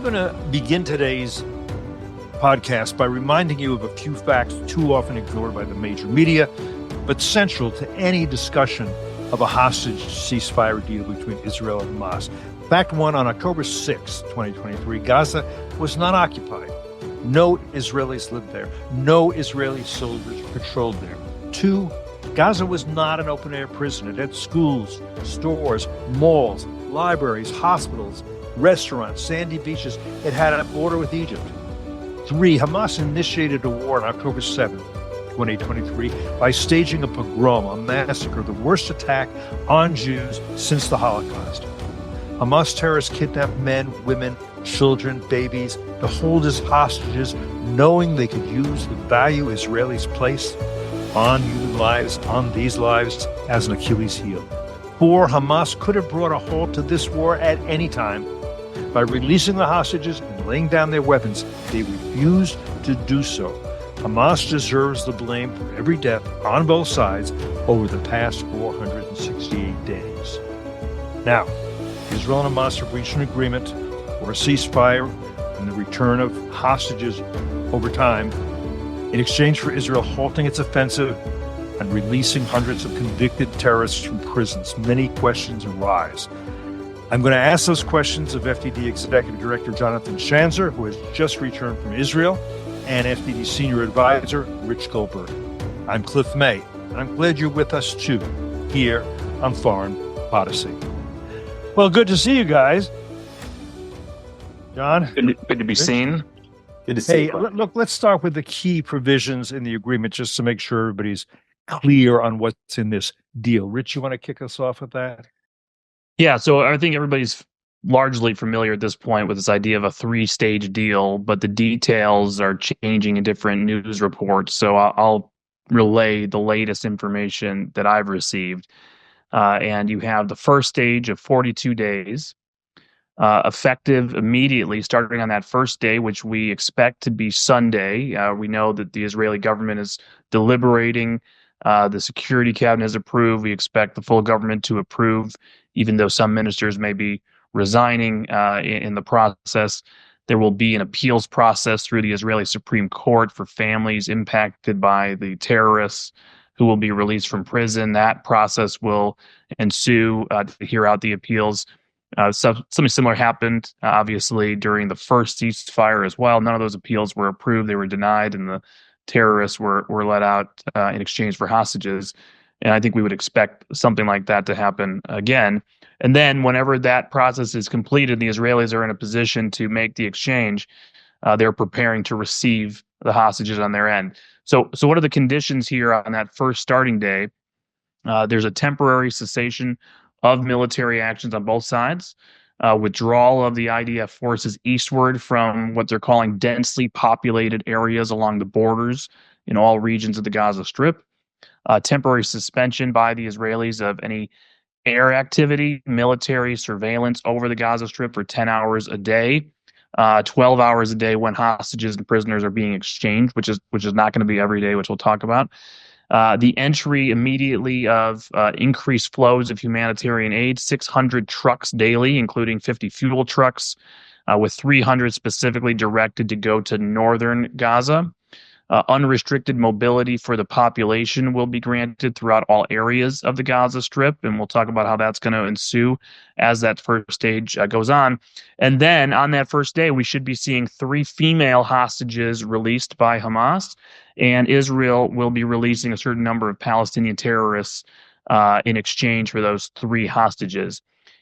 going to begin today's podcast by reminding you of a few facts too often ignored by the major media, but central to any discussion of a hostage ceasefire deal between Israel and Hamas. Fact one, on October 6, 2023, Gaza was not occupied. No Israelis lived there. No Israeli soldiers patrolled there. Two, Gaza was not an open-air prison. It had schools, stores, malls, libraries, hospitals, restaurants, sandy beaches. It had a border with Egypt. Three, Hamas initiated a war on October 7, 2023, by staging a pogrom, a massacre, the worst attack on Jews since the Holocaust. Hamas terrorists kidnapped men, women, children, babies to hold as hostages, knowing they could use the value Israelis place on human lives, on these lives, as an Achilles heel. Four, Hamas could have brought a halt to this war at any time. By releasing the hostages and laying down their weapons, they refused to do so. Hamas deserves the blame for every death on both sides over the past 468 days. Now, Israel and Hamas have reached an agreement for a ceasefire and the return of hostages over time in exchange for Israel halting its offensive and releasing hundreds of convicted terrorists from prisons. Many questions arise. I'm going to ask those questions of FDD Executive Director Johnathan Schanzer, who has just returned from Israel, and FDD Senior Advisor Rich Goldberg. I'm Cliff May, and I'm glad you're with us too, here on Foreign Odyssey. Well, good to see you guys. John? Good to be seen. Good to see you. Hey, look, let's start with the key provisions in the agreement just to make sure everybody's clear on what's in this deal. Rich, you want to kick us off with that? Yeah, so I think everybody's largely familiar at this point with this idea of a three-stage deal, but the details are changing in different news reports. So I'll relay the latest information that I've received. And you have the first stage of 42 days, effective immediately, starting on that first day, which we expect to be Sunday. We know that the Israeli government is deliberating. The Security Cabinet has approved. We expect the full government to approve, even though some ministers may be resigning in the process. There will be an appeals process through the Israeli Supreme Court for families impacted by the terrorists who will be released from prison. That process will ensue to hear out the appeals. Something similar happened, obviously, during the first ceasefire as well. None of those appeals were approved. They were denied, and the terrorists were let out in exchange for hostages. And I think we would expect something like that to happen again. And then whenever that process is completed, the Israelis are in a position to make the exchange. They're preparing to receive the hostages on their end. So what are the conditions here on that first starting day? There's a temporary cessation of military actions on both sides, withdrawal of the IDF forces eastward from what they're calling densely populated areas along the borders in all regions of the Gaza Strip, temporary suspension by the Israelis of any air activity, military surveillance over the Gaza Strip for 10 hours a day, 12 hours a day when hostages and prisoners are being exchanged, which is not going to be every day, which we'll talk about. The entry immediately of increased flows of humanitarian aid, 600 trucks daily, including 50 fuel trucks, with 300 specifically directed to go to northern Gaza. Unrestricted mobility for the population will be granted throughout all areas of the Gaza Strip, and we'll talk about how that's going to ensue as that first stage goes on. And then on that first day, we should be seeing 3 female hostages released by Hamas, and Israel will be releasing a certain number of Palestinian terrorists in exchange for those 3 hostages.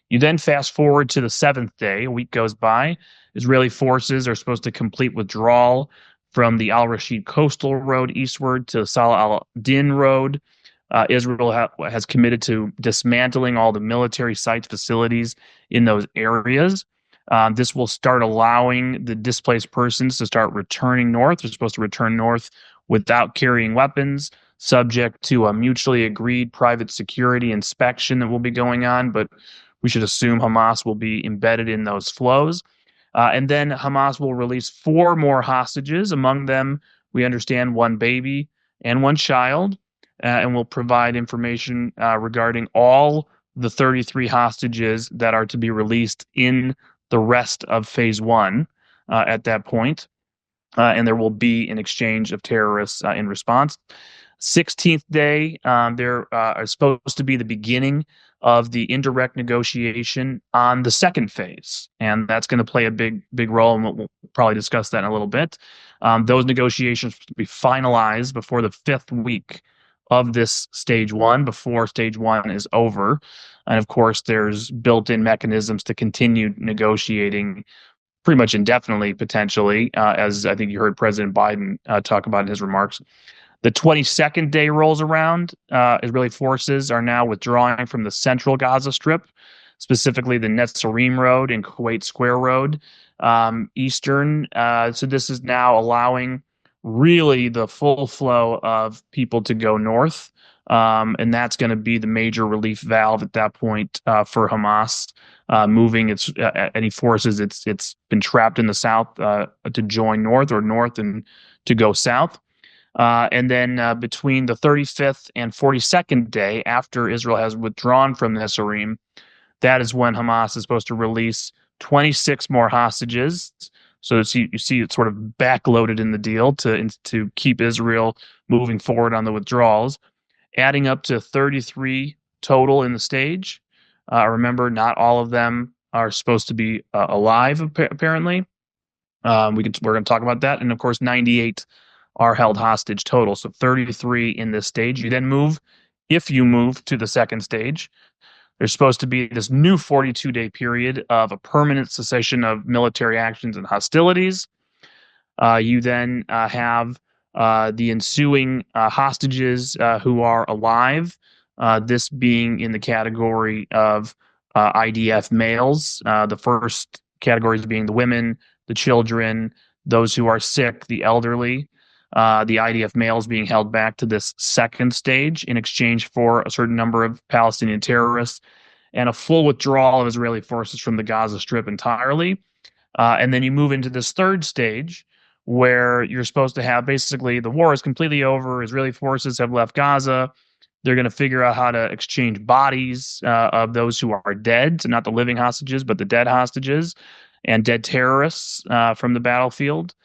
You then fast forward to the 7th day. A week goes by. Israeli forces are supposed to complete withdrawal from the Al-Rashid coastal road eastward to Salah al-Din road. Israel has committed to dismantling all the military sites, facilities in those areas. This will start allowing the displaced persons to start returning north. They're supposed to return north without carrying weapons, subject to a mutually agreed private security inspection that will be going on, but we should assume Hamas will be embedded in those flows. And then Hamas will release 4 more hostages. Among them, we understand 1 baby and 1 child, and will provide information regarding all the 33 hostages that are to be released in the rest of phase one at that point. And there will be an exchange of terrorists in response. 16th day, there is supposed to be the beginning of the indirect negotiation on the second phase, and that's going to play a big role, and we'll probably discuss that in a little bit. Those negotiations will be finalized before the 5th week of this stage one, before stage one is over. And of course, there's built-in mechanisms to continue negotiating pretty much indefinitely, potentially, as I think you heard President Biden talk about in his remarks. The 22nd day rolls around. Israeli forces are now withdrawing from the central Gaza Strip, specifically the Netzarim Road and Kuwait Square Road, eastern. So this is now allowing really the full flow of people to go north. And that's going to be the major relief valve at that point for Hamas, moving its any forces it's been trapped in the south to join north and to go south. And then between the 35th and 42nd day, after Israel has withdrawn from Netzarim, that is when Hamas is supposed to release 26 more hostages. So you see it's sort of backloaded in the deal to keep Israel moving forward on the withdrawals, adding up to 33 total in the stage. Remember, not all of them are supposed to be alive, apparently. We're going to talk about that. And of course, 98 are held hostage total. So 33 in this stage. You then move, if you move to the second stage, there's supposed to be this new 42-day period of a permanent cessation of military actions and hostilities. You then have the ensuing hostages who are alive, this being in the category of IDF males. The first categories being the women, the children, those who are sick, the elderly. The IDF males being held back to this second stage in exchange for a certain number of Palestinian terrorists and a full withdrawal of Israeli forces from the Gaza Strip entirely. And then you move into this third stage where you're supposed to have basically the war is completely over. Israeli forces have left Gaza. They're going to figure out how to exchange bodies of those who are dead, so not the living hostages, but the dead hostages and dead terrorists from the battlefield.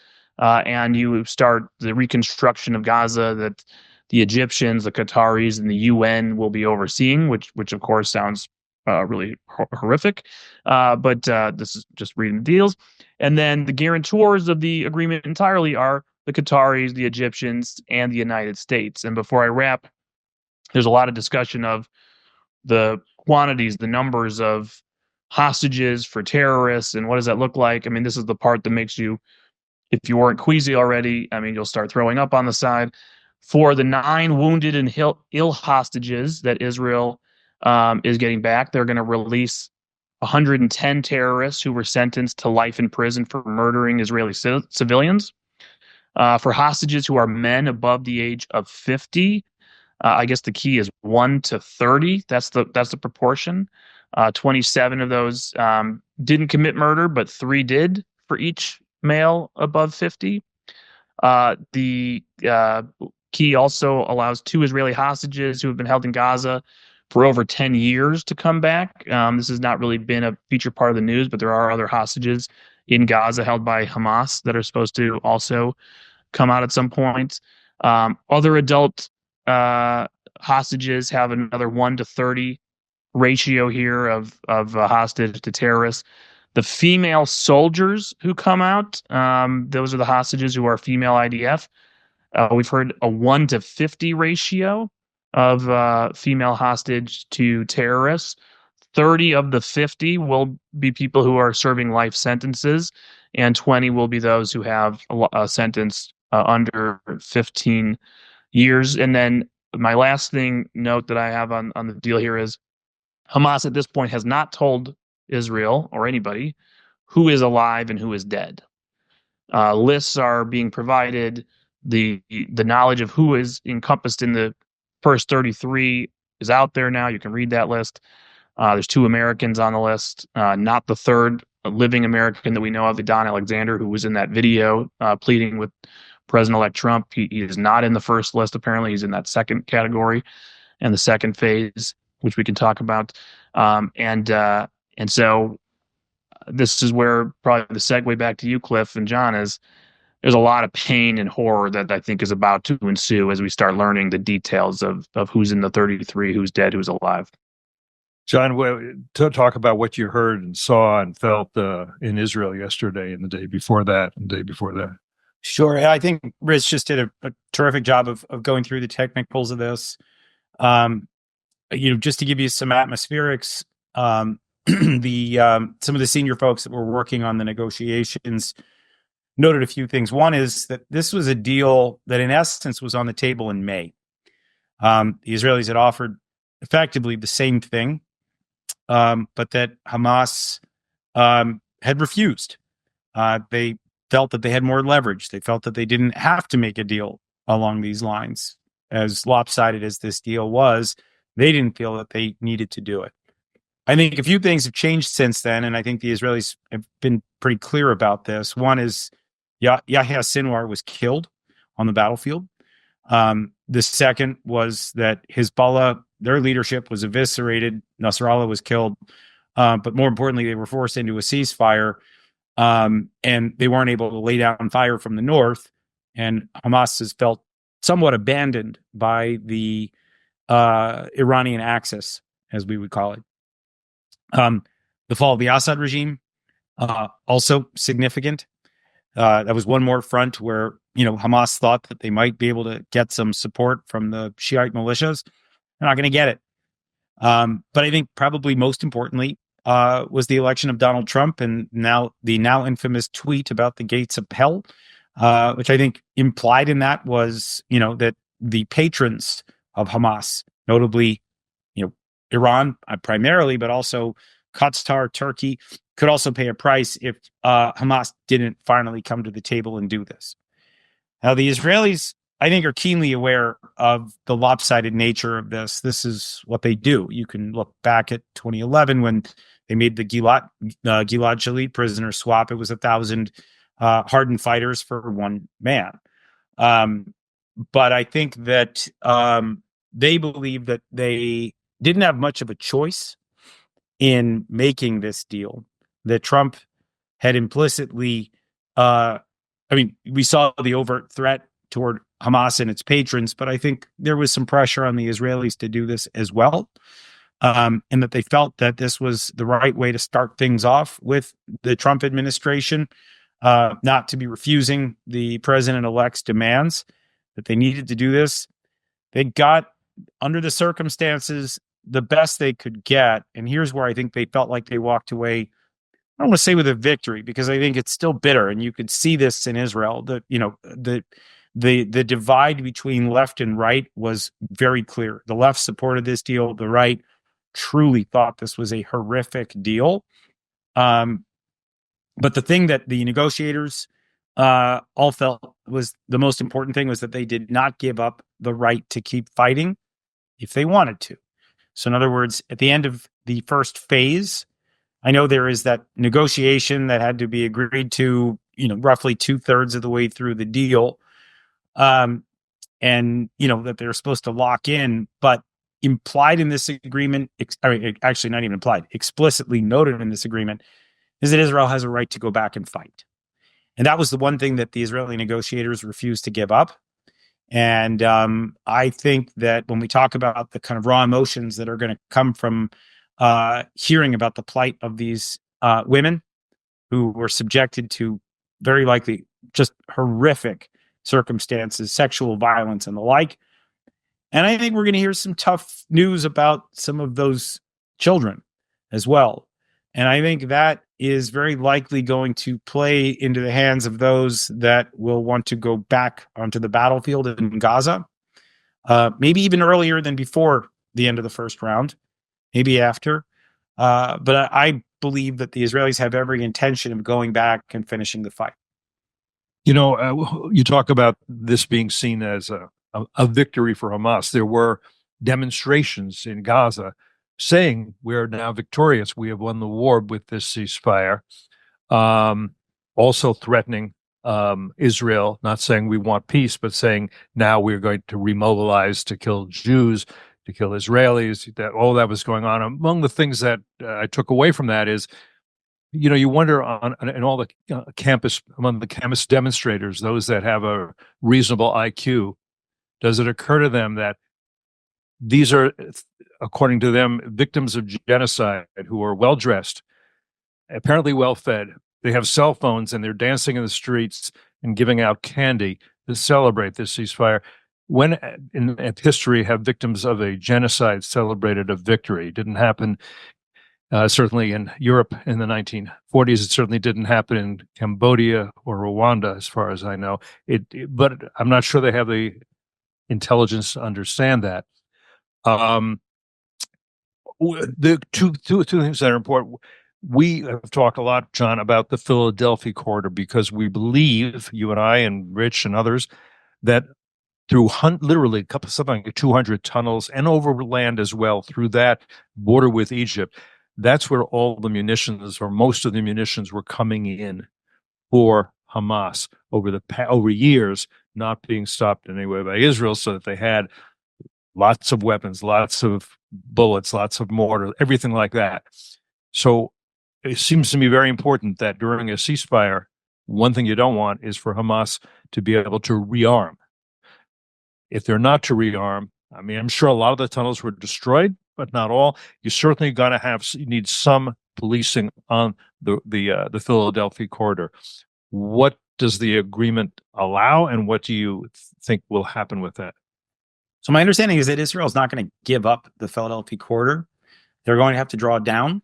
And you start the reconstruction of Gaza that the Egyptians, the Qataris, and the UN will be overseeing, which of course sounds really horrific. But this is just reading the deals. And then the guarantors of the agreement entirely are the Qataris, the Egyptians, and the United States. And before I wrap, there's a lot of discussion of the quantities, the numbers of hostages for terrorists, and what does that look like? I mean, this is the part that makes you, if you weren't queasy already, I mean, you'll start throwing up on the side. For the 9 wounded and ill hostages that Israel is getting back, they're going to release 110 terrorists who were sentenced to life in prison for murdering Israeli civilians. For hostages who are men above the age of 50, I guess the key is 1 to 30. That's the proportion. 27 of those didn't commit murder, but 3 did for each male above 50. The key also allows 2 Israeli hostages who have been held in Gaza for over 10 years to come back. This has not really been a feature part of the news, but there are other hostages in Gaza held by Hamas that are supposed to also come out at some point. Other adult hostages have another 1 to 30 ratio here of hostage to terrorists. The female soldiers who come out, those are the hostages who are female IDF. We've heard a 1 to 50 ratio of female hostage to terrorists. 30 of the 50 will be people who are serving life sentences, and 20 will be those who have a sentence under 15 years. And then my last note that I have on the deal here is Hamas at this point has not told Israel or anybody who is alive and who is dead. Lists are being provided. The knowledge of who is encompassed in the first 33 is out there now. You can read that list. There's 2 Americans on the list, not the third living American that we know of, Don Alexander, who was in that video pleading with President-elect Trump. He is not in the first list, apparently. He's in that second category and the second phase, which we can talk about. And so this is where probably the segue back to you, Cliff and John, is there's a lot of pain and horror that I think is about to ensue as we start learning the details of who's in the 33, who's dead, who's alive. John, to talk about what you heard and saw and felt in Israel yesterday and the day before that and the day before that. Sure. I think Riz just did a terrific job of going through the technicals of this. Just to give you some atmospherics, some of the senior folks that were working on the negotiations noted a few things. One is that this was a deal that in essence was on the table in May. The Israelis had offered effectively the same thing, but that Hamas had refused. They felt that they had more leverage. They felt that they didn't have to make a deal along these lines. As lopsided as this deal was, they didn't feel that they needed to do it. I think a few things have changed since then, and I think the Israelis have been pretty clear about this. One is Yahya Sinwar was killed on the battlefield. The second was that Hezbollah, their leadership was eviscerated. Nasrallah was killed. But more importantly, they were forced into a ceasefire, and they weren't able to lay down fire from the north. And Hamas has felt somewhat abandoned by the Iranian axis, as we would call it. The fall of the Assad regime, also significant. That was one more front where, Hamas thought that they might be able to get some support from the Shiite militias. They're not going to get it. But I think probably most importantly was the election of Donald Trump, and now the now infamous tweet about the gates of hell, which I think implied in that was, that the patrons of Hamas, notably, Iran primarily, but also Qatar, Turkey, could also pay a price if Hamas didn't finally come to the table and do this. Now, the Israelis, I think, are keenly aware of the lopsided nature of this. This is what they do. You can look back at 2011 when they made the Gilad Shalit prisoner swap. It was 1,000 hardened fighters for one man. But I think that they believe that they didn't have much of a choice in making this deal, that Trump had implicitly, we saw the overt threat toward Hamas and its patrons, but I think there was some pressure on the Israelis to do this as well, and that they felt that this was the right way to start things off with the Trump administration, not to be refusing the president-elect's demands, that they needed to do this. They got, under the circumstances, the best they could get. And here's where I think they felt like they walked away, I don't want to say with a victory, because I think it's still bitter. And you could see this in Israel, that, the divide between left and right was very clear. The left supported this deal. The right truly thought this was a horrific deal. But the thing that the negotiators all felt was the most important thing was that they did not give up the right to keep fighting if they wanted to. So in other words, at the end of the first phase, I know there is that negotiation that had to be agreed to, roughly 2/3 of the way through the deal. And, that they're supposed to lock in, but implied in this agreement, actually not even implied, explicitly noted in this agreement, is that Israel has a right to go back and fight. And that was the one thing that the Israeli negotiators refused to give up. And I think that when we talk about the kind of raw emotions that are going to come from hearing about the plight of these women who were subjected to very likely just horrific circumstances, sexual violence and the like. And I think we're going to hear some tough news about some of those children as well. And I think that is very likely going to play into the hands of those that will want to go back onto the battlefield in Gaza, maybe even earlier than before the end of the first round, maybe after. But I believe that the Israelis have every intention of going back and finishing the fight. You talk about this being seen as a victory for Hamas. There were demonstrations in Gaza saying we are now victorious. We have won the war with this ceasefire. Also threatening Israel, not saying we want peace, but saying now we're going to remobilize to kill Jews, to kill Israelis. That all that was going on. Among the things that I took away from that is You wonder in all the among the campus demonstrators, those that have a reasonable IQ, does it occur to them that these are, according to them, victims of genocide who are well dressed, apparently well fed. They have cell phones and they're dancing in the streets and giving out candy to celebrate this ceasefire. When in history have victims of a genocide celebrated a victory? It didn't happen certainly in Europe in the 1940s. It certainly didn't happen in Cambodia or Rwanda, as far as I know. But I'm not sure they have the intelligence to understand that. The two things that are important. We have talked a lot, John, about the Philadelphia corridor because we believe, you and I and Rich and others, that through literally something like 200 tunnels and overland as well through that border with Egypt, that's where all the munitions or most of the munitions were coming in for Hamas over years, not being stopped in any way by Israel, so that they had lots of weapons, lots of bullets, lots of mortar, everything like that. So it seems to me very important that during a ceasefire, one thing you don't want is for Hamas to be able to rearm. If they're not to rearm, I mean, I'm sure a lot of the tunnels were destroyed, but not all. You certainly you need some policing on the Philadelphia corridor. What does the agreement allow, and what do you think will happen with that? So my understanding is that Israel is not going to give up the Philadelphia corridor. They're going to have to draw it down.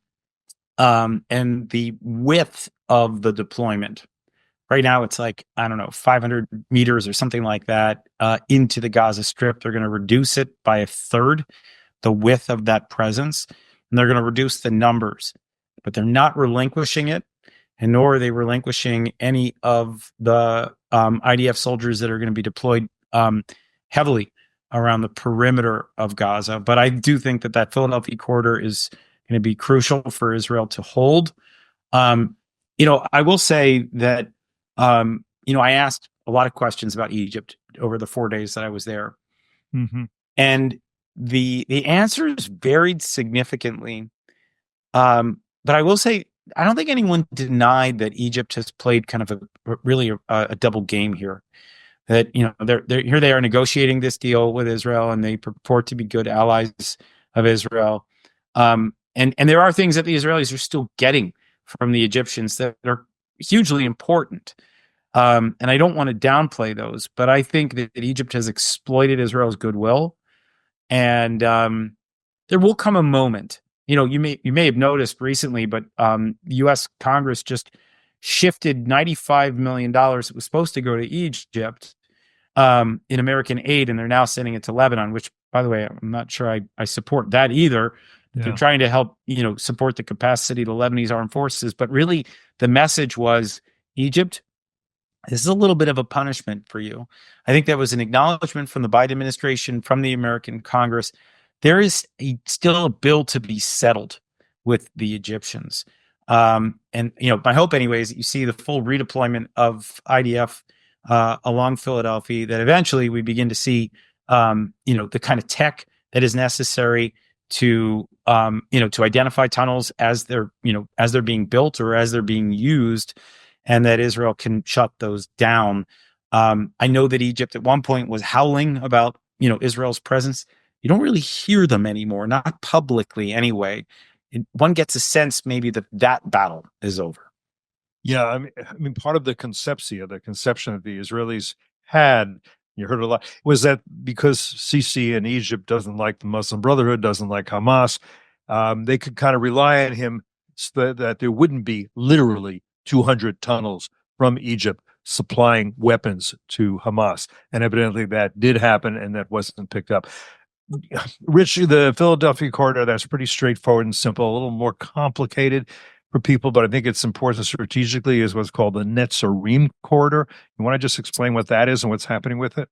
And the width of the deployment, right now it's like, I don't know, 500 meters or something like that into the Gaza Strip. They're going to reduce it by a third, the width of that presence, and they're going to reduce the numbers. But they're not relinquishing it, and nor are they relinquishing any of the IDF soldiers that are going to be deployed heavily around the perimeter of Gaza. But I do think that Philadelphia corridor is going to be crucial for Israel to hold. I will say that, I asked a lot of questions about Egypt over the 4 days that I was there. Mm-hmm. And the answers varied significantly. But I will say, I don't think anyone denied that Egypt has played kind of a double game here. That, they're here, they are negotiating this deal with Israel, and they purport to be good allies of Israel. And there are things that the Israelis are still getting from the Egyptians that are hugely important. And I don't want to downplay those, but I think that Egypt has exploited Israel's goodwill. And there will come a moment, you may have noticed recently, but U.S. Congress just shifted $95 million that was supposed to go to Egypt in American aid, and they're now sending it to Lebanon, which, by the way, I'm not sure I support that either. Yeah. They're trying to help, support the capacity of the Lebanese armed forces. But really, the message was, Egypt, this is a little bit of a punishment for you. I think that was an acknowledgement from the Biden administration, from the American Congress. There is still a bill to be settled with the Egyptians. And, my hope anyway is that you see the full redeployment of IDF along Philadelphia, that eventually we begin to see, the kind of tech that is necessary to identify tunnels as they're being built or as they're being used, and that Israel can shut those down. I know that Egypt at one point was howling about, Israel's presence. You don't really hear them anymore, not publicly anyway. One gets a sense maybe that battle is over. Yeah, I mean, part of the conception that the Israelis had, you heard a lot, was that because Sisi in Egypt doesn't like the Muslim Brotherhood, doesn't like Hamas, they could kind of rely on him so that there wouldn't be literally 200 tunnels from Egypt supplying weapons to Hamas. And evidently that did happen, and that wasn't picked up. Rich, the Philadelphia corridor, that's pretty straightforward and simple, a little more complicated for people, but I think it's important strategically, is what's called the Netzarim corridor. You want to just explain what that is and what's happening with it?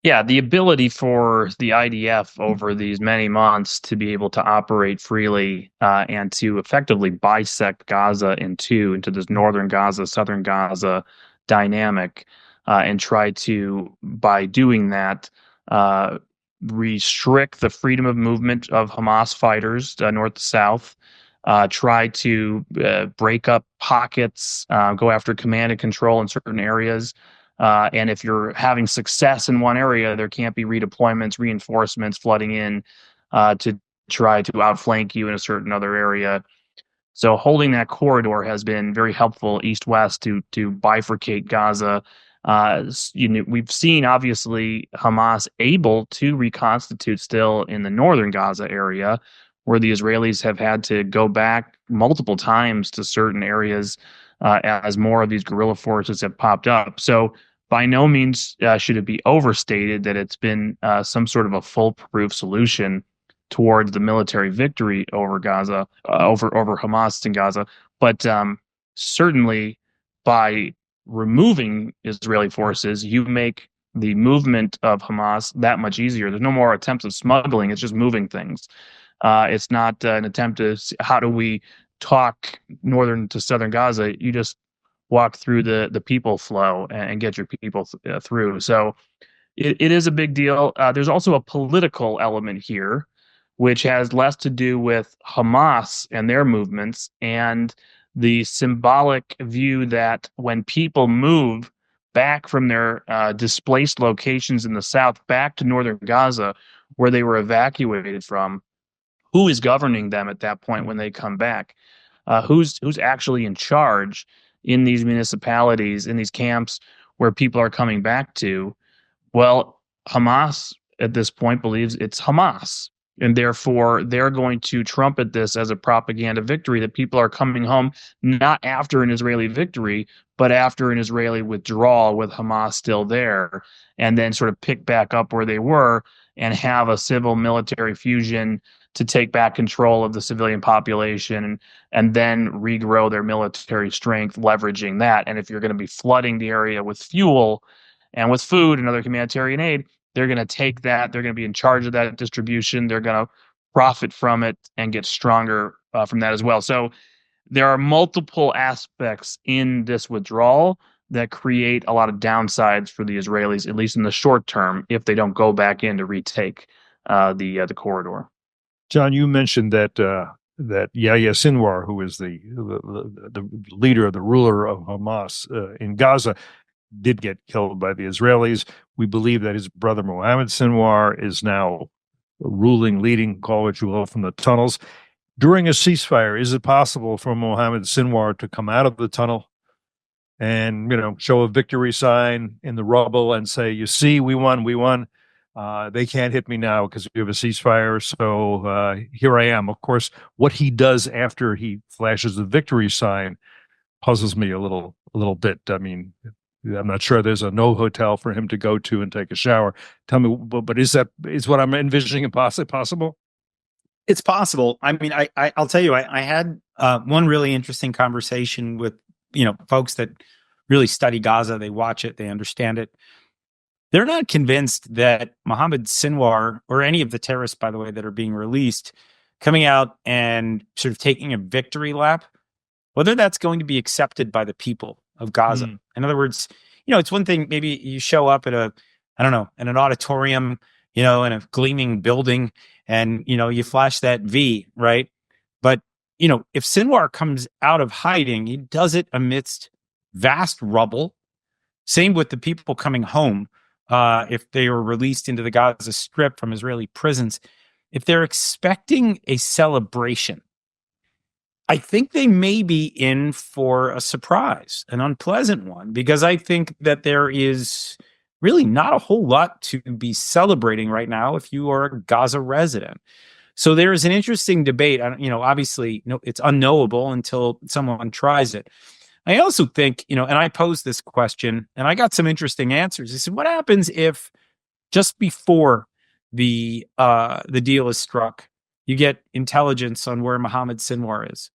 Yeah, the ability for the IDF over these many months to be able to operate freely and to effectively bisect Gaza into this northern Gaza, southern Gaza dynamic, and try to, by doing that, restrict the freedom of movement of Hamas fighters north to south, try to break up pockets, go after command and control in certain areas. And if you're having success in one area, there can't be redeployments, reinforcements flooding in to try to outflank you in a certain other area. So holding that corridor has been very helpful east-west to bifurcate Gaza. We've seen obviously Hamas able to reconstitute still in the northern Gaza area, where the Israelis have had to go back multiple times to certain areas as more of these guerrilla forces have popped up. So by no means should it be overstated that it's been some sort of a foolproof solution towards the military victory over Gaza, over Hamas in Gaza. But certainly, by removing Israeli forces, you make the movement of Hamas that much easier. There's no more attempts of smuggling; it's just moving things. It's not an attempt to how do we talk northern to southern Gaza. You just walk through the people flow and get your people through. So it is a big deal. There's also a political element here, which has less to do with Hamas and their movements and the symbolic view that when people move back from their displaced locations in the south back to northern Gaza, where they were evacuated from, who is governing them at that point when they come back? Who's actually in charge in these municipalities, in these camps where people are coming back to? Well, Hamas at this point believes it's Hamas. And therefore, they're going to trumpet this as a propaganda victory, that people are coming home not after an Israeli victory, but after an Israeli withdrawal with Hamas still there, and then sort of pick back up where they were and have a civil military fusion to take back control of the civilian population and then regrow their military strength, leveraging that. And if you're going to be flooding the area with fuel and with food and other humanitarian aid, they're going to take that. They're going to be in charge of that distribution. They're going to profit from it and get stronger from that as well. So there are multiple aspects in this withdrawal that create a lot of downsides for the Israelis, at least in the short term, if they don't go back in to retake the corridor. John, you mentioned that Yahya Sinwar, who is the leader, the ruler of Hamas in Gaza, did get killed by the Israelis. We believe that his brother Mohammed Sinwar is now leading, call what you will, from the tunnels. During a ceasefire, is it possible for Mohammed Sinwar to come out of the tunnel and, show a victory sign in the rubble and say, you see, we won. They can't hit me now because we have a ceasefire. So here I am. Of course, what he does after he flashes the victory sign puzzles me a little bit. I mean, I'm not sure there's a no hotel for him to go to and take a shower. Tell me, but is what I'm envisioning possible? It's possible. I mean, I'll tell you, I had one really interesting conversation with, folks that really study Gaza. They watch it, they understand it. They're not convinced that Mohammed Sinwar or any of the terrorists, by the way, that are being released, coming out and sort of taking a victory lap, whether that's going to be accepted by the people of Gaza. In other words, it's one thing, maybe you show up at in an auditorium, in a gleaming building and, you flash that V, right? But, if Sinwar comes out of hiding, he does it amidst vast rubble. Same with the people coming home. If they were released into the Gaza Strip from Israeli prisons, if they're expecting a celebration, I think they may be in for a surprise, an unpleasant one, because I think that there is really not a whole lot to be celebrating right now if you are a Gaza resident. So there is an interesting debate. Obviously, it's unknowable until someone tries it. I also think, and I posed this question and I got some interesting answers. I said, what happens if just before the deal is struck, you get intelligence on where Mohammed Sinwar is,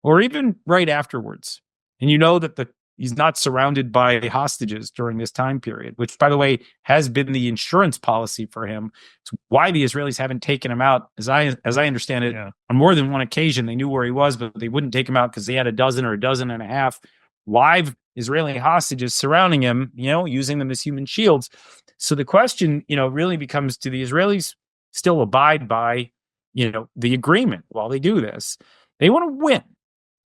or even right afterwards, and that he's not surrounded by hostages during this time period, which, by the way, has been the insurance policy for him. It's why the Israelis haven't taken him out, as I understand it, on more than one occasion. They knew where he was, but they wouldn't take him out because they had a dozen or a dozen and a half live Israeli hostages surrounding him, using them as human shields. So the question, really becomes, do the Israelis still abide by, the agreement while they do this? They want to win.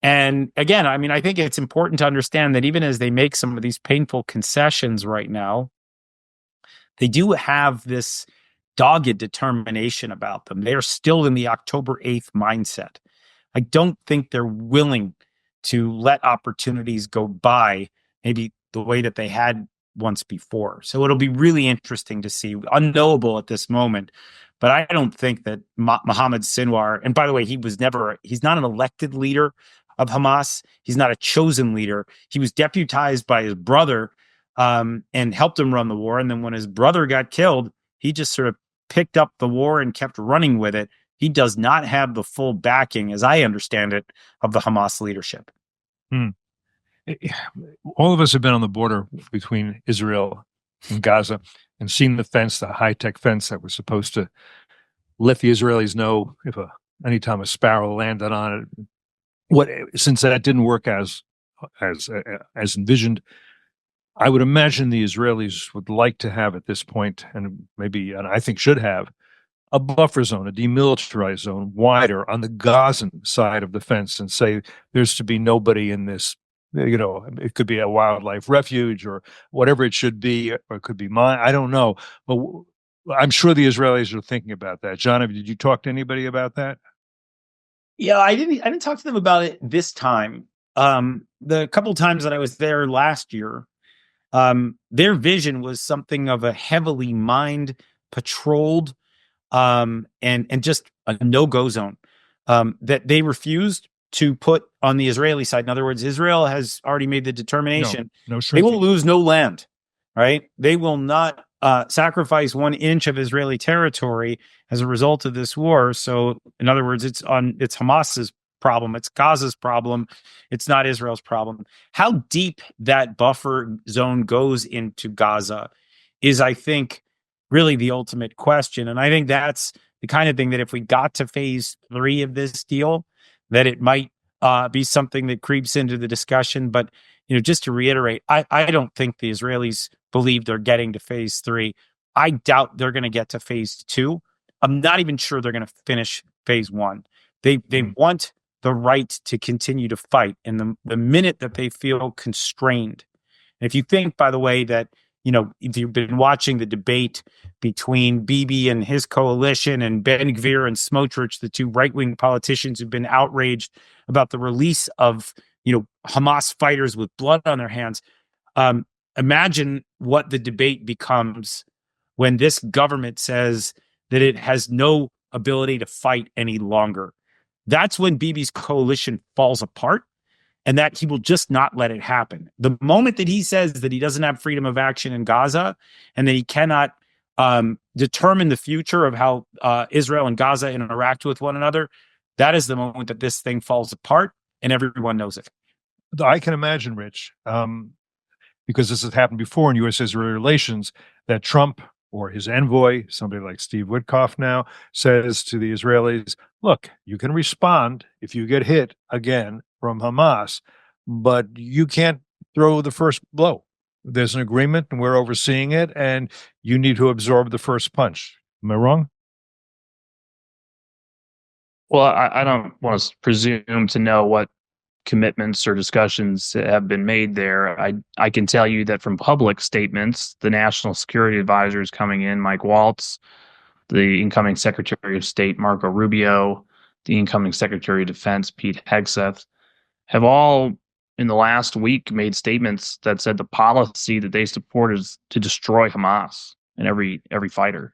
And again, I mean, I think it's important to understand that even as they make some of these painful concessions right now, they do have this dogged determination about them. They are still in the October 8th mindset. I don't think they're willing to let opportunities go by maybe the way that they had once before. So it'll be really interesting to see, unknowable at this moment. But I don't think that Mohammed Sinwar, and by the way, he's not an elected leader of Hamas. He's not a chosen leader. He was deputized by his brother and helped him run the war. And then when his brother got killed, he just sort of picked up the war and kept running with it. He does not have the full backing, as I understand it, of the Hamas leadership. All of us have been on the border between Israel and Gaza and seen the fence, the high-tech fence that was supposed to let the Israelis know if anytime a sparrow landed on it. Since that didn't work as envisioned, I would imagine the Israelis would like to have at this point, and I think should have, a buffer zone, a demilitarized zone, wider on the Gazan side of the fence, and say there's to be nobody in this. It could be a wildlife refuge or whatever it should be, or it could be mine. I don't know, but I'm sure the Israelis are thinking about that. Johnathan, did you talk to anybody about that? Yeah, I didn't talk to them about it this time. The couple times that I was there last year, their vision was something of a heavily mined, patrolled, and just a no-go zone that they refused to put on the Israeli side. In other words, Israel has already made the determination no they will lose no land, right? They will not sacrifice 1 inch of Israeli territory as a result of this war. So, in other words, it's Hamas's problem. It's Gaza's problem. It's not Israel's problem. How deep that buffer zone goes into Gaza is, I think, really the ultimate question. And I think that's the kind of thing that if we got to phase 3 of this deal, that it might be something that creeps into the discussion. But, just to reiterate, I don't think the Israelis believe they're getting to phase 3. I doubt they're going to get to phase 2. I'm not even sure they're going to finish phase 1. They want the right to continue to fight. And the minute that they feel constrained, and if you think, by the way, that, if you've been watching the debate between Bibi and his coalition and Ben Gvir and Smotrich, the two right-wing politicians who've been outraged about the release of, Hamas fighters with blood on their hands, imagine what the debate becomes when this government says that it has no ability to fight any longer. That's when Bibi's coalition falls apart, and that he will just not let it happen. The moment that he says that he doesn't have freedom of action in Gaza and that he cannot determine the future of how Israel and Gaza interact with one another, that is the moment that this thing falls apart, and everyone knows it. I can imagine, Rich, because this has happened before in U.S.-Israel relations, that Trump or his envoy, somebody like Steve Witkoff now, says to the Israelis, look, you can respond if you get hit again from Hamas, but you can't throw the first blow. There's an agreement and we're overseeing it, and you need to absorb the first punch. Am I wrong? Well, I don't want to presume to know what commitments or discussions have been made there. I can tell you that from public statements, the national security advisors coming in, Mike Waltz, the incoming Secretary of State, Marco Rubio, the incoming Secretary of Defense, Pete Hegseth, have all in the last week made statements that said the policy that they support is to destroy Hamas and every fighter.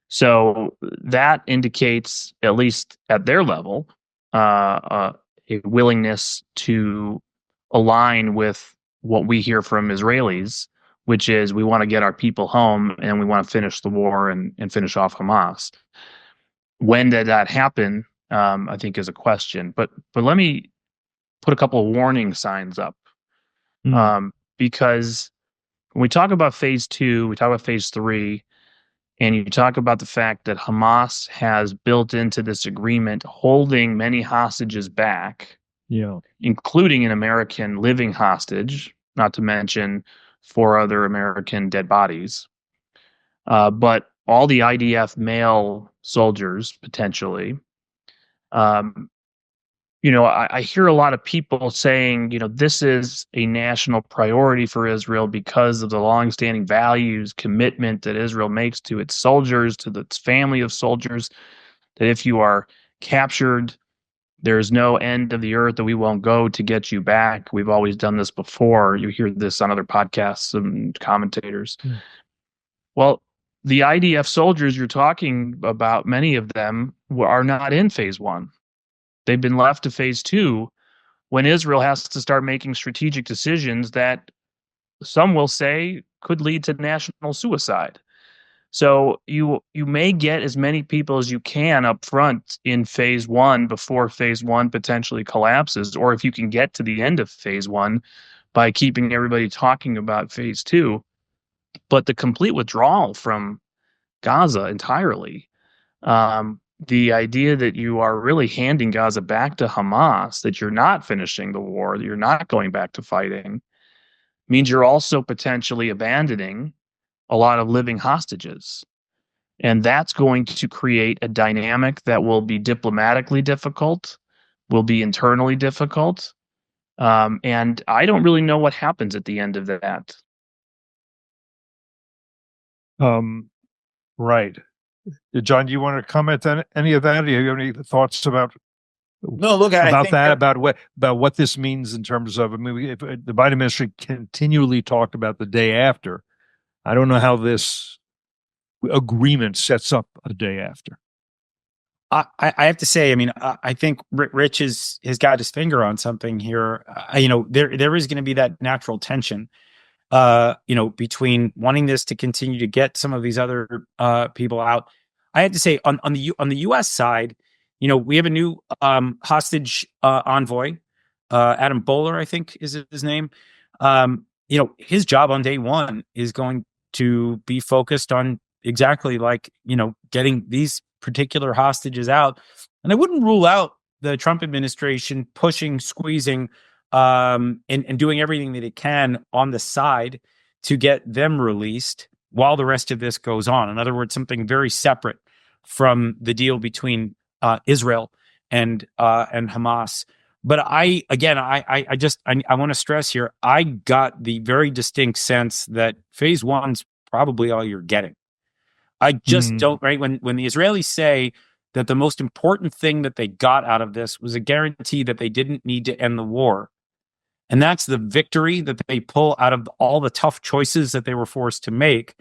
So that indicates, at least at their level, a willingness to align with what we hear from Israelis, which is we want to get our people home and we want to finish the war and finish off Hamas. When did that happen? I think is a question. But let me put a couple of warning signs up, because when we talk about phase 2, we talk about phase 3. And you talk about the fact that Hamas has built into this agreement holding many hostages back, including an American living hostage, not to mention 4 other American dead bodies. But all the IDF male soldiers, potentially, I hear a lot of people saying, this is a national priority for Israel because of the longstanding values, commitment that Israel makes to its soldiers, to its family of soldiers, that if you are captured, there's no end of the earth that we won't go to get you back. We've always done this before. You hear this on other podcasts and commentators. Mm. Well, the IDF soldiers you're talking about, many of them are not in phase one. They've been left to phase two when Israel has to start making strategic decisions that some will say could lead to national suicide. So you may get as many people as you can up front in phase one before phase one potentially collapses, or if you can get to the end of phase one by keeping everybody talking about phase two. But the complete withdrawal from Gaza entirely, the idea that you are really handing Gaza back to Hamas, that you're not finishing the war, that you're not going back to fighting, means you're also potentially abandoning a lot of living hostages. And that's going to create a dynamic that will be diplomatically difficult, will be internally difficult. And I don't really know what happens at the end of that. Right. John, do you want to comment on any of that? Do you have any thoughts about No, look, I about think that, about what this means in terms of, I mean, if the Biden administration continually talked about the day after, I don't know how this agreement sets up a day after. I have to say, I mean, I think Rich has got his finger on something here. There is going to be that natural tension, between wanting this to continue to get some of these other people out. I have to say, on the U.S. side, we have a new hostage envoy, Adam Bowler, I think is his name. His job on day one is going to be focused on exactly like, getting these particular hostages out. And I wouldn't rule out the Trump administration pushing, squeezing, and doing everything that it can on the side to get them released while the rest of this goes on. In other words, something very separate from the deal between Israel and Hamas. But I want to stress here, I got the very distinct sense that phase one's probably all you're getting. I just don't, right? When the Israelis say that the most important thing that they got out of this was a guarantee that they didn't need to end the war, and that's the victory that they pull out of all the tough choices that they were forced to make,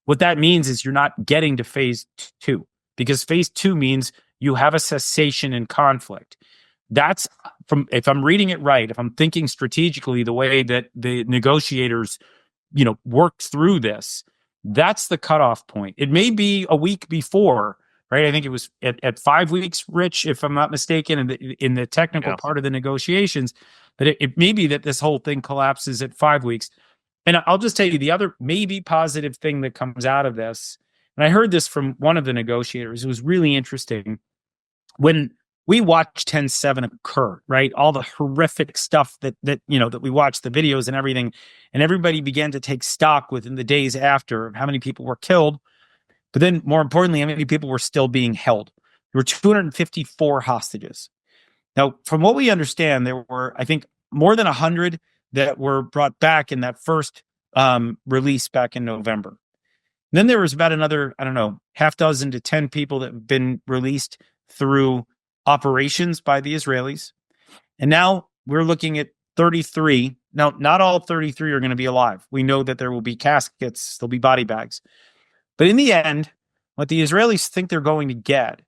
what that means is you're not getting to phase two, because phase two means you have a cessation in conflict. That's if I'm reading it right, if I'm thinking strategically the way that the negotiators, worked through this, that's the cutoff point. It may be a week before, right? I think it was at 5 weeks, Rich, if I'm not mistaken, in the technical part of the negotiations. But it may be that this whole thing collapses at 5 weeks. And I'll just tell you the other maybe positive thing that comes out of this. And I heard this from one of the negotiators. It was really interesting. When we watched 10/7 occur, right? All the horrific stuff that we watched, the videos and everything, and everybody began to take stock within the days after of how many people were killed, but then more importantly, how many people were still being held. There were 254 hostages. Now, from what we understand, there were, I think, more than 100 that were brought back in that first release back in November. And then there was about another, I don't know, half dozen to 10 people that have been released through operations by the Israelis. And now we're looking at 33. Now, not all 33 are going to be alive. We know that there will be caskets, there'll be body bags. But in the end, what the Israelis think they're going to get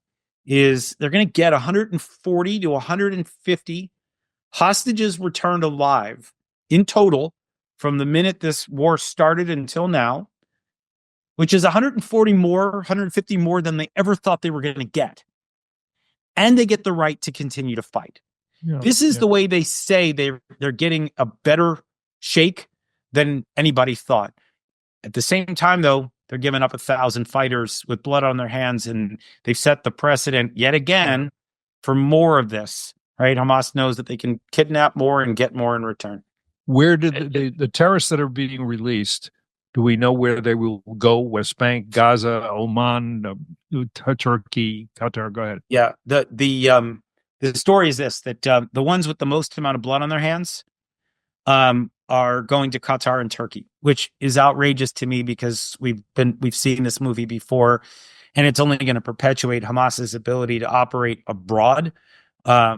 is they're going to get 140 to 150 hostages returned alive in total from the minute this war started until now, which is 140 more, 150 more than they ever thought they were going to get. And they get the right to continue to fight. Yeah, this is the way they say they're getting a better shake than anybody thought. At the same time, though, they're giving up 1,000 fighters with blood on their hands, and they've set the precedent yet again for more of this. Right? Hamas knows that they can kidnap more and get more in return. Where did the terrorists that are being released? Do we know where they will go? West Bank, Gaza, Oman, Turkey, Qatar. Go ahead. Yeah, the story is this, that the ones with the most amount of blood on their hands are going to Qatar and Turkey, which is outrageous to me because we've seen this movie before, and it's only going to perpetuate Hamas's ability to operate abroad,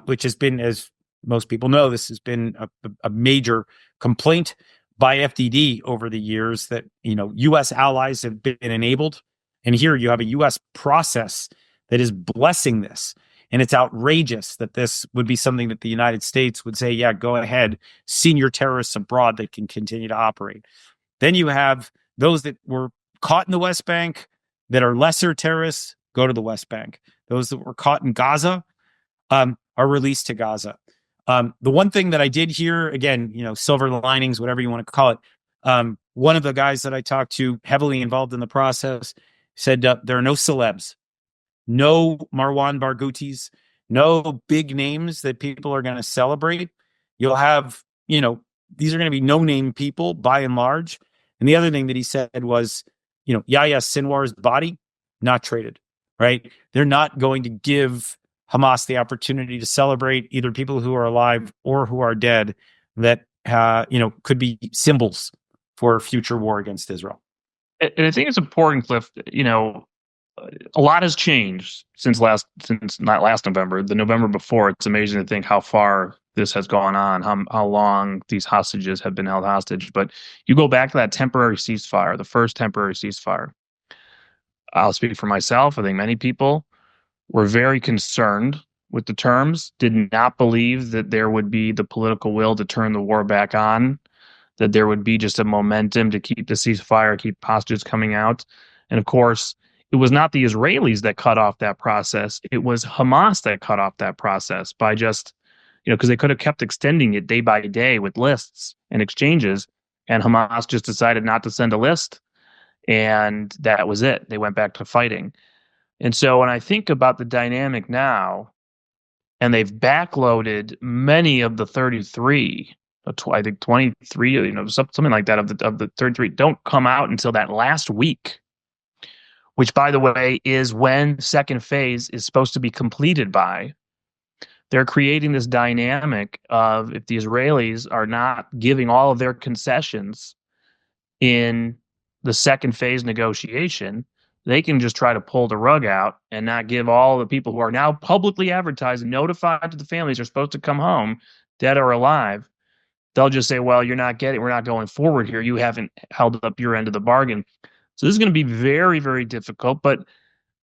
which has been, as most people know, this has been a major complaint by FDD over the years, that U.S. allies have been enabled, and here you have a U.S. process that is blessing this. And it's outrageous that this would be something that the United States would say, yeah, go ahead, senior terrorists abroad that can continue to operate. Then you have those that were caught in the West Bank that are lesser terrorists, go to the West Bank. Those that were caught in Gaza are released to Gaza. The one thing that I did hear, again, silver linings, whatever you want to call it, one of the guys that I talked to, heavily involved in the process, said there are no celebs. No Marwan Barghoutis, no big names that people are going to celebrate. You'll have, these are going to be no-name people by and large. And the other thing that he said was, Yahya Sinwar's body, not traded, right? They're not going to give Hamas the opportunity to celebrate either people who are alive or who are dead that, could be symbols for future war against Israel. And I think it's important, Cliff, a lot has changed since not last November, the November before. It's amazing to think how far this has gone on, how long these hostages have been held hostage. But you go back to that temporary ceasefire, the first temporary ceasefire. I'll speak for myself. I think many people were very concerned with the terms, did not believe that there would be the political will to turn the war back on, that there would be just a momentum to keep the ceasefire, keep hostages coming out. And of course, it was not the Israelis that cut off that process. It was Hamas that cut off that process by just, because they could have kept extending it day by day with lists and exchanges. And Hamas just decided not to send a list. And that was it. They went back to fighting. And so when I think about the dynamic now, and they've backloaded many of the 33, I think 23, something like that of the 33 don't come out until that last week, which, by the way, is when second phase is supposed to be completed by. They're creating this dynamic of, if the Israelis are not giving all of their concessions in the second phase negotiation, they can just try to pull the rug out and not give all the people who are now publicly advertised and notified to the families are supposed to come home, dead or alive. They'll just say, well, we're not going forward here. You haven't held up your end of the bargain. So this is going to be very, very difficult, but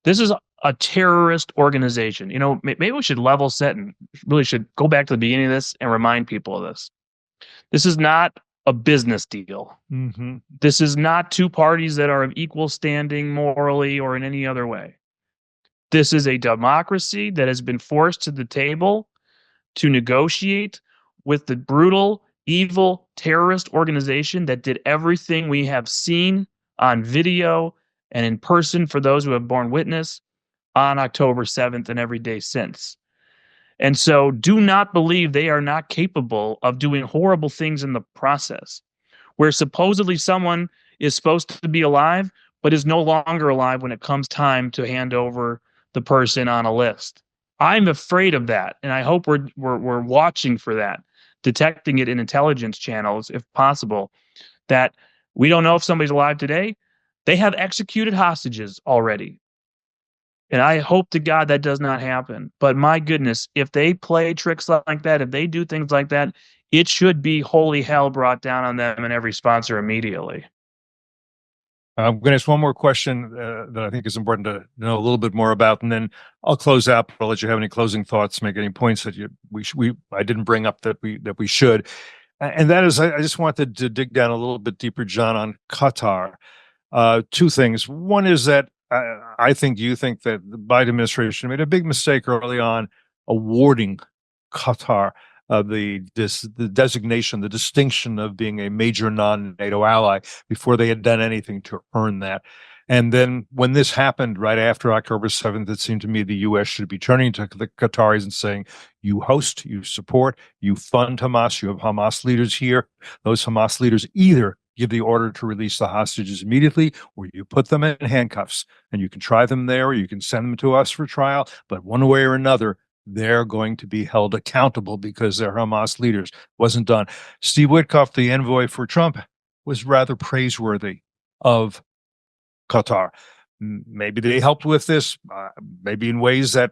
this is a terrorist organization. Maybe we should level set and really should go back to the beginning of this and remind people of this. This is not a business deal. Mm-hmm. This is not two parties that are of equal standing morally or in any other way. This is a democracy that has been forced to the table to negotiate with the brutal, evil terrorist organization that did everything we have seen on video and in person for those who have borne witness on October 7th and every day since. And so do not believe they are not capable of doing horrible things in the process, where supposedly someone is supposed to be alive, but is no longer alive when it comes time to hand over the person on a list. I'm afraid of that, and I hope we're watching for that, detecting it in intelligence channels if possible, that we don't know if somebody's alive today. They have executed hostages already. And I hope to God that does not happen. But my goodness, if they play tricks like that, if they do things like that, it should be holy hell brought down on them and every sponsor immediately. I'm going to ask one more question that I think is important to know a little bit more about, and then I'll close out. I'll let you have any closing thoughts, make any points that I didn't bring up that we should. And that is, I just wanted to dig down a little bit deeper, John, on Qatar. Two things. One is that I think you think that the Biden administration made a big mistake early on awarding Qatar the designation, the distinction of being a major non-NATO ally before they had done anything to earn that. And then when this happened right after October 7th, it seemed to me the U.S. should be turning to the Qataris and saying, you host, you support, you fund Hamas, you have Hamas leaders here. Those Hamas leaders either give the order to release the hostages immediately, or you put them in handcuffs, and you can try them there, or you can send them to us for trial. But one way or another, they're going to be held accountable because they're Hamas leaders. Wasn't done. Steve Witkoff, the envoy for Trump, was rather praiseworthy of Qatar. Maybe they helped with this, maybe in ways that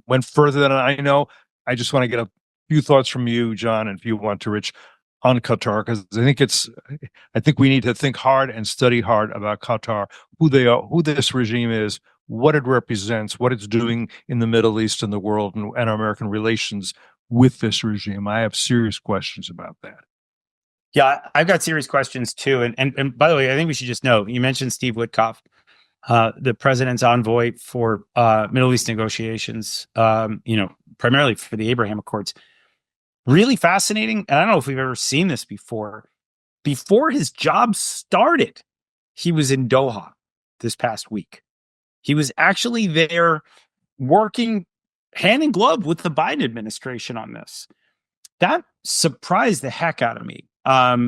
went further than I know. I just want to get a few thoughts from you, John, and if you want to, Rich, on Qatar, because I think we need to think hard and study hard about Qatar, who they are, who this regime is, what it represents, what it's doing in the Middle East and the world, and our American relations with this regime. I have serious questions about that. Yeah, I've got serious questions too. And by the way, I think we should just know, you mentioned Steve Witkoff, the president's envoy for Middle East negotiations, primarily for the Abraham Accords. Really fascinating. And I don't know if we've ever seen this before. Before his job started, he was in Doha this past week. He was actually there working hand in glove with the Biden administration on this. That surprised the heck out of me. As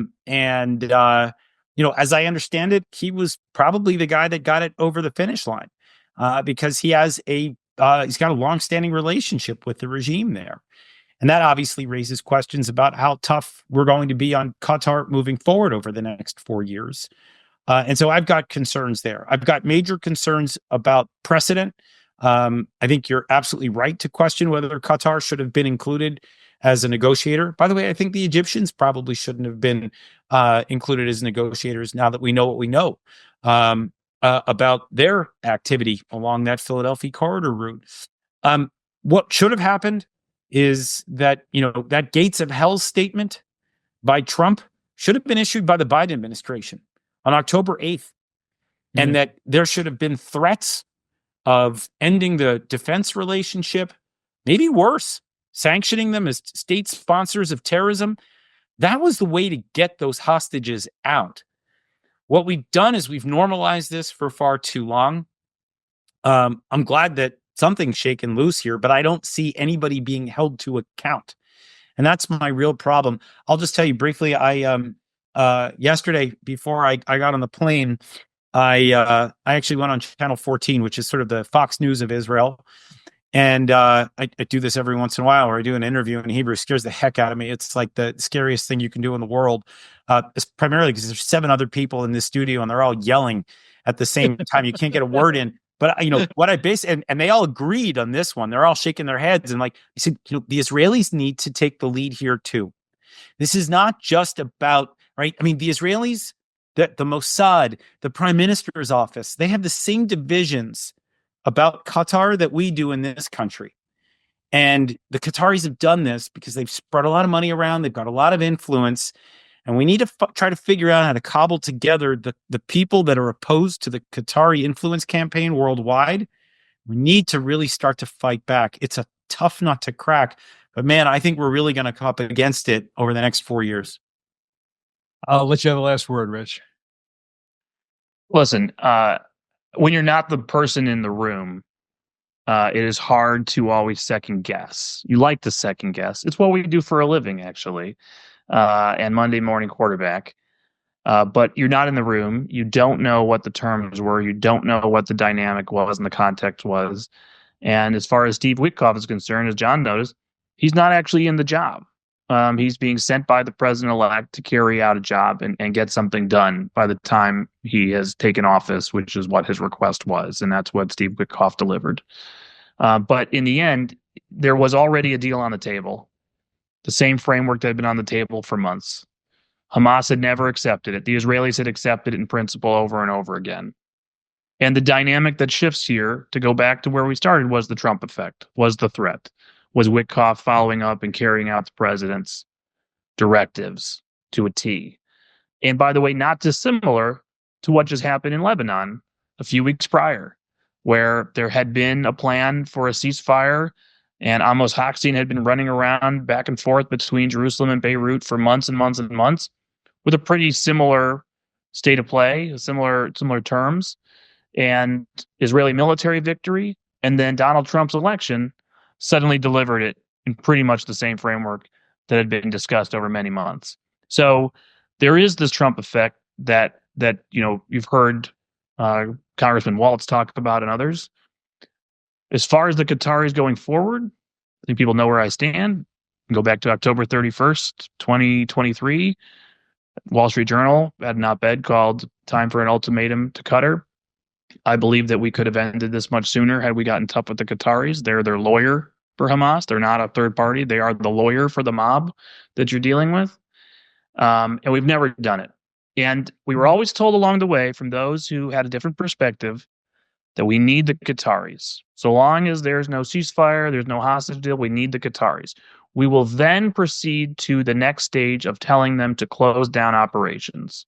I understand it, he was probably the guy that got it over the finish line because he's got a longstanding relationship with the regime there. And that obviously raises questions about how tough we're going to be on Qatar moving forward over the next 4 years. And so I've got concerns there. I've got major concerns about precedent. I think you're absolutely right to question whether Qatar should have been included as a negotiator. By the way, I think the Egyptians probably shouldn't have been included as negotiators now that we know what we know about their activity along that Philadelphia corridor route. What should have happened is that, that gates of hell statement by Trump should have been issued by the Biden administration on October 8th. And that there should have been threats of ending the defense relationship, maybe worse, sanctioning them as state sponsors of terrorism. That was the way to get those hostages out. What we've done is we've normalized this for far too long. I'm glad that something's shaken loose here, but I don't see anybody being held to account. And that's my real problem. I'll just tell you briefly, yesterday, before I got on the plane, I actually went on Channel 14, which is sort of the Fox News of Israel. And I do this every once in a while where I do an interview in Hebrew. It scares the heck out of me. It's like the scariest thing you can do in the world. It's primarily because there's 7 other people in this studio and they're all yelling at the same time. You can't get a word in. But what I basically, and they all agreed on this one. They're all shaking their heads and I said, the Israelis need to take the lead here too. This is not just about, right? I mean, the Israelis, the Mossad, the Prime Minister's office, they have the same divisions about Qatar that we do in this country. And the Qataris have done this because they've spread a lot of money around. They've got a lot of influence. And we need to try to figure out how to cobble together the people that are opposed to the Qatari influence campaign worldwide. We need to really start to fight back. It's a tough nut to crack. But man, I think we're really going to come up against it over the next 4 years. I'll let you have the last word, Rich. Listen, when you're not the person in the room, it is hard to always second guess. You like to second guess. It's what we do for a living, actually. And Monday Morning Quarterback. But you're not in the room. You don't know what the terms were. You don't know what the dynamic was and the context was. And as far as Steve Witkoff is concerned, as John noticed, he's not actually in the job. He's being sent by the president-elect to carry out a job and get something done by the time he has taken office, which is what his request was. And that's what Steve Witkoff delivered. But in the end, there was already a deal on the table. The same framework that had been on the table for months. Hamas had never accepted it. The Israelis had accepted it in principle over and over again. And the dynamic that shifts here, to go back to where we started, was the Trump effect, was the threat, was Witkoff following up and carrying out the president's directives to a T. And by the way, not dissimilar to what just happened in Lebanon a few weeks prior, where there had been a plan for a ceasefire. And Amos Hochstein had been running around back and forth between Jerusalem and Beirut for months and months and months with a pretty similar state of play, similar terms, and Israeli military victory. And then Donald Trump's election suddenly delivered it in pretty much the same framework that had been discussed over many months. So there is this Trump effect that you've heard Congressman Waltz talk about and others. As far as the Qataris going forward, I think people know where I stand. Go back to October 31st, 2023. Wall Street Journal had an op-ed called "Time for an Ultimatum to Qatar." I believe that we could have ended this much sooner had we gotten tough with the Qataris. They're their lawyer for Hamas. They're not a third party. They are the lawyer for the mob that you're dealing with. And we've never done it. And we were always told along the way from those who had a different perspective that we need the Qataris. So long as there's no ceasefire, there's no hostage deal, we need the Qataris. We will then proceed to the next stage of telling them to close down operations,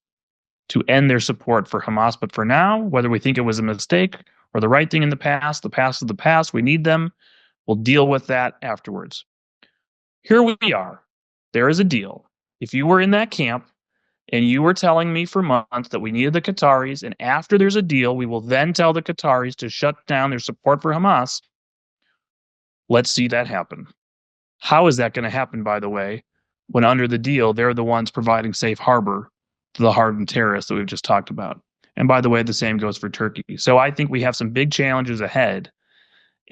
to end their support for Hamas. But for now, whether we think it was a mistake or the right thing in the past is the past. We need them. We'll deal with that afterwards. Here we are. There is a deal. If you were in that camp and you were telling me for months that we needed the Qataris, and after there's a deal, we will then tell the Qataris to shut down their support for Hamas, let's see that happen. How is that going to happen, by the way, when under the deal, they're the ones providing safe harbor to the hardened terrorists that we've just talked about? And by the way, the same goes for Turkey. So I think we have some big challenges ahead.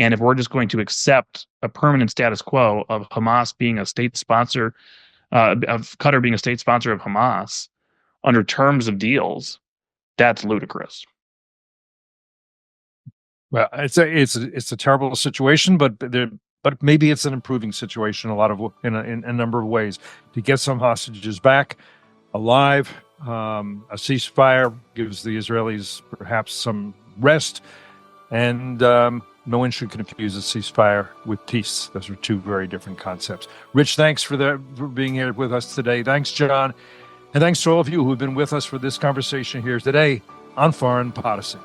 And if we're just going to accept a permanent status quo of Hamas being a state sponsor, of Qatar being a state sponsor of Hamas under terms of deals, that's ludicrous. Well, it's a terrible situation, but maybe it's an improving situation in a number of ways. To get some hostages back alive, a ceasefire gives the Israelis perhaps some rest, and no one should confuse a ceasefire with peace. Those are two very different concepts. Rich, thanks for being here with us today. Thanks, John. And thanks to all of you who have been with us for this conversation here today on Foreign Policy.